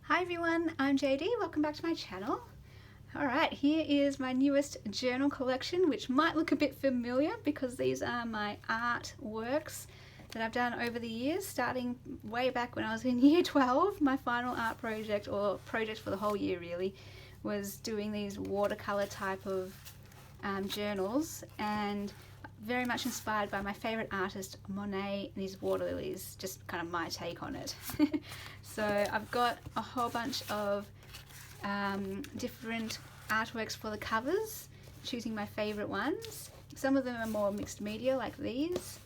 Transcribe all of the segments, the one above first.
Hi everyone, I'm JD. Welcome back to my channel. Alright, here is my newest journal collection, which might look a bit familiar because these are my artworks that I've done over the years, starting way back when I was in year 12. My final art project, or project for the whole year really, was doing these watercolor type of journals, and very much inspired by my favourite artist Monet and his water lilies, just kind of my take on it. So I've got a whole bunch of different artworks for the covers, choosing my favourite ones. Some of them are more mixed media like these,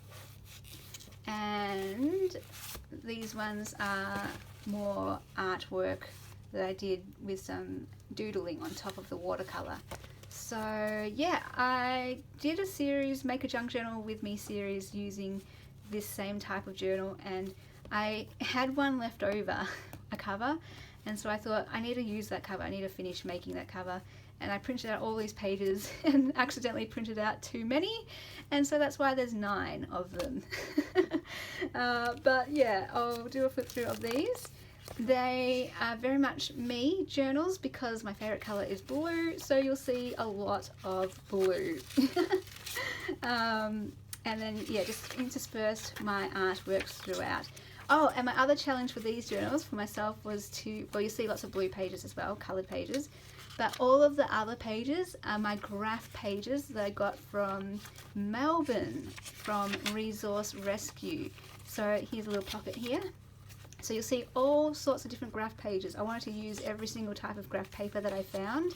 and these ones are more artwork that I did with some doodling on top of the watercolour. So yeah, I did a series, Make a Junk Journal with Me series, using this same type of journal, and I had one left over, a cover, and so I thought I need to use that cover, I need to finish making that cover, and I printed out all these pages and accidentally printed out too many, and so that's why there's 9 of them. But yeah, I'll do a flip through of these. They are very much me journals because my favourite colour is blue, so you'll see a lot of blue. And then yeah, just interspersed my artworks throughout. Oh, and my other challenge for these journals for myself was to, well, you see lots of blue pages as well, coloured pages, but all of the other pages are my graph pages that I got from Melbourne, from Resource Rescue. So here's a little pocket here. So you'll see all sorts of different graph pages. I wanted to use every single type of graph paper that I found,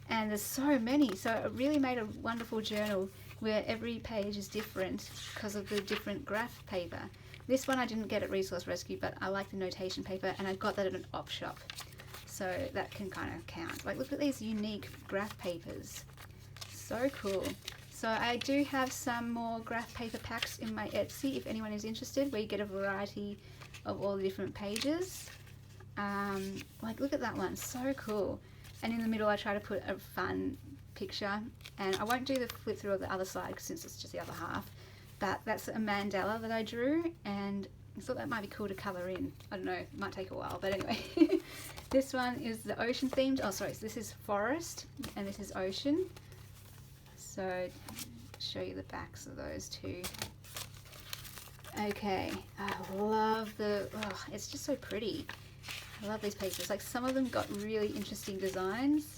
and there's so many. So it really made a wonderful journal where every page is different because of the different graph paper. This one I didn't get at Resource Rescue, but I like the notation paper, and I got that at an op shop. So that can kind of count. Like, look at these unique graph papers. So cool. So I do have some more graph paper packs in my Etsy if anyone is interested, where you get a variety of all the different pages. Like, look at that one, so cool. And in the middle I try to put a fun picture, and I won't do the flip through of the other side since it's just the other half, but that's a mandala that I drew, and I thought that might be cool to colour in. I don't know, it might take a while, but anyway. This one is the ocean themed, oh sorry, so this is forest and this is ocean. So show you the backs of those two. Okay, I love the, oh, it's just so pretty. I love these pages. Like, some of them got really interesting designs.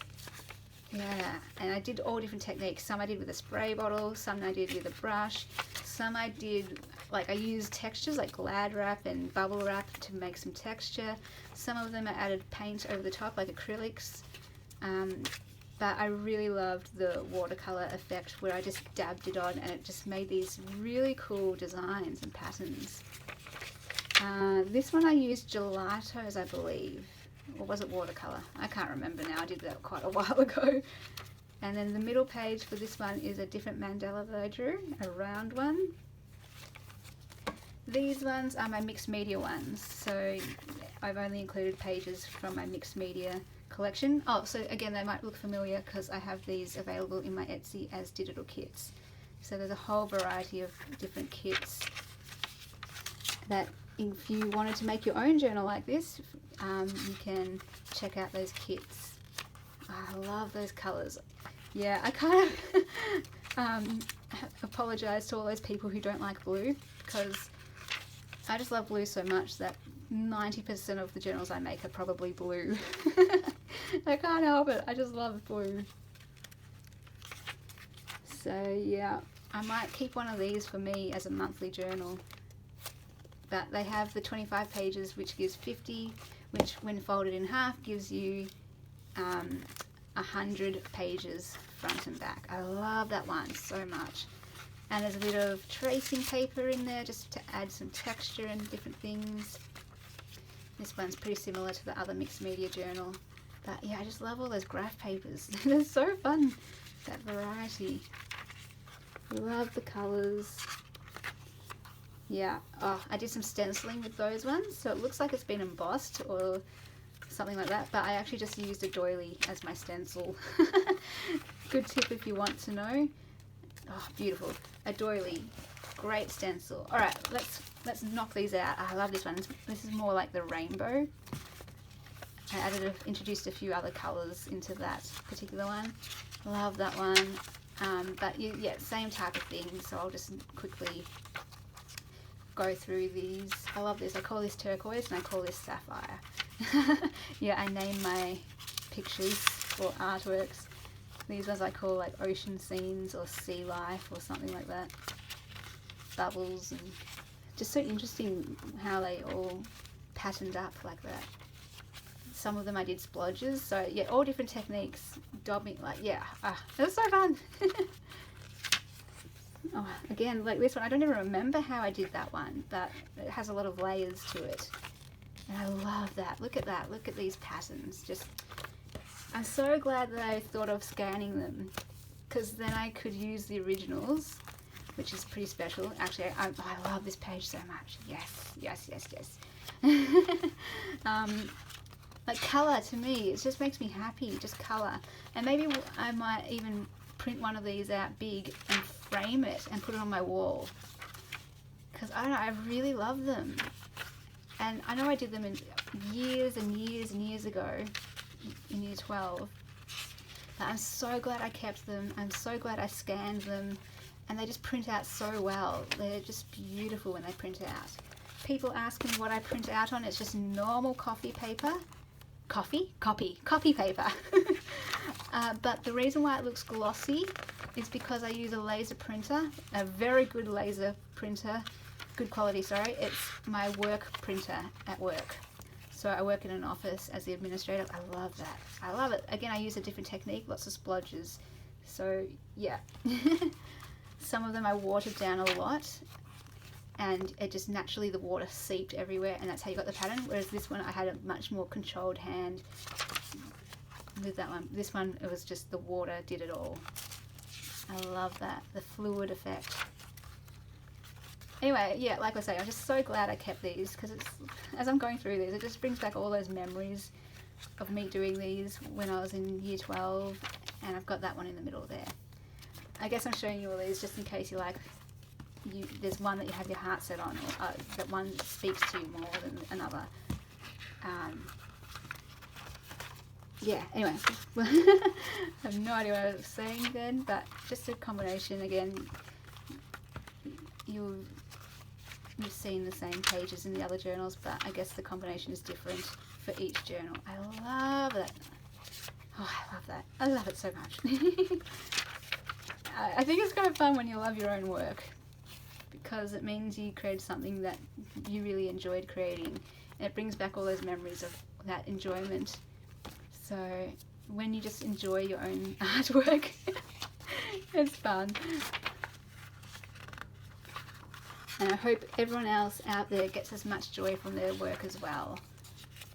Yeah, and I did all different techniques. Some I did with a spray bottle, some I did with a brush, some I did, like, I used textures like Glad wrap and bubble wrap to make some texture. Some of them I added paint over the top, like acrylics. But I really loved the watercolor effect where I just dabbed it on and it just made these really cool designs and patterns. This one I used gelatos, I believe, or was it watercolor? I can't remember now, I did that quite a while ago. And then the middle page for this one is a different mandala that I drew, a round one. These ones are my mixed media ones, so I've only included pages from my mixed media collection. Oh, so again, they might look familiar because I have these available in my Etsy as digital kits. So there's a whole variety of different kits that if you wanted to make your own journal like this, you can check out those kits. I love those colours. Yeah, I kind of apologise to all those people who don't like blue, because I just love blue so much that 90% of the journals I make are probably blue. I can't help it, I just love blue. So yeah, I might keep one of these for me as a monthly journal. But they have the 25 pages, which gives 50, which when folded in half gives you 100 pages front and back. I love that one so much. And there's a bit of tracing paper in there just to add some texture and different things. This one's pretty similar to the other mixed media journal. But yeah, I just love all those graph papers. They're so fun, that variety. Love the colours. Yeah, oh, I did some stenciling with those ones, so it looks like it's been embossed or something like that, but I actually just used a doily as my stencil. Good tip if you want to know. Oh, beautiful. A doily. Great stencil. Alright, let's knock these out. I love this one. This is more like the rainbow. introduced a few other colours into that particular one. Love that one. But yeah, same type of thing. So I'll just quickly go through these. I love this. I call this turquoise and I call this sapphire. Yeah, I name my pictures or artworks. These ones I call like ocean scenes or sea life or something like that. Bubbles, and just so interesting how they all patterned up like that. Some of them I did splodges, so yeah, all different techniques, daubing, like, yeah, it was so fun. Oh, again, like this one, I don't even remember how I did that one, but it has a lot of layers to it. And I love that. Look at that. Look at these patterns. Just, I'm so glad that I thought of scanning them, because then I could use the originals, which is pretty special. Actually, I love this page so much. Yes, yes, yes, yes. Like colour, to me, it just makes me happy, just colour. And maybe I might even print one of these out big and frame it and put it on my wall. Because I don't know, I really love them. And I know I did them in years and years and years ago, in year 12. But I'm so glad I kept them. I'm so glad I scanned them. And they just print out so well. They're just beautiful when they print out. People ask me what I print out on. It's just normal coffee paper. Copy paper. But the reason why it looks glossy is because I use a laser printer, a very good laser printer, good quality, sorry. It's my work printer at work. So I work in an office as the administrator. I love that. I love it. Again, I use a different technique, lots of splodges. So yeah. Some of them I watered down a lot, and it just naturally, the water seeped everywhere, and that's how you got the pattern. Whereas this one, I had a much more controlled hand with that one. This one, it was just the water did it all. I love that, the fluid effect. Anyway, yeah, like I say, I'm just so glad I kept these, because it's, as I'm going through these, it just brings back all those memories of me doing these when I was in year 12, and I've got that one in the middle there. I guess I'm showing you all these just in case you like, there's one that you have your heart set on, or that one speaks to you more than another. Yeah, anyway, I have no idea what I was saying then, but just a combination. Again, you've seen the same pages in the other journals, but I guess the combination is different for each journal. I love it. Oh, I love that. I love it so much. I think it's kind of fun when you love your own work, because it means you created something that you really enjoyed creating, and it brings back all those memories of that enjoyment. So when you just enjoy your own artwork, it's fun. And I hope everyone else out there gets as much joy from their work as well,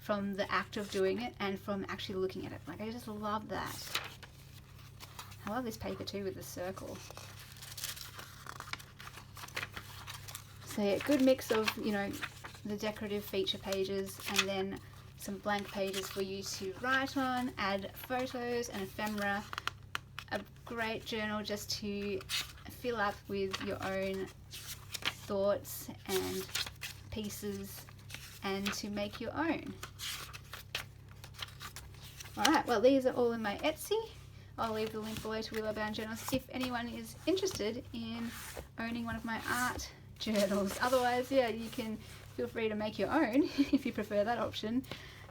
from the act of doing it and from actually looking at it. Like, I just love that. I love this paper too with the circle. So yeah, good mix of, you know, the decorative feature pages and then some blank pages for you to write on, add photos and ephemera. A great journal just to fill up with your own thoughts and pieces and to make your own. Alright, well, these are all in my Etsy. I'll leave the link below to Willow Bound Journals if anyone is interested in owning one of my art journals. Otherwise, yeah, you can feel free to make your own if you prefer that option,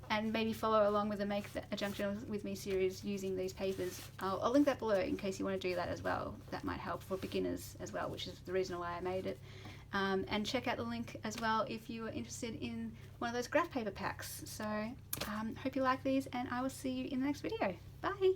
and maybe follow along with the Make a Junk Journal with Me series using these papers. I'll link that below in case you want to do that as well. That might help for beginners as well, which is the reason why I made it. And check out the link as well if you are interested in one of those graph paper packs. So hope you like these, and I will see you in the next video. Bye!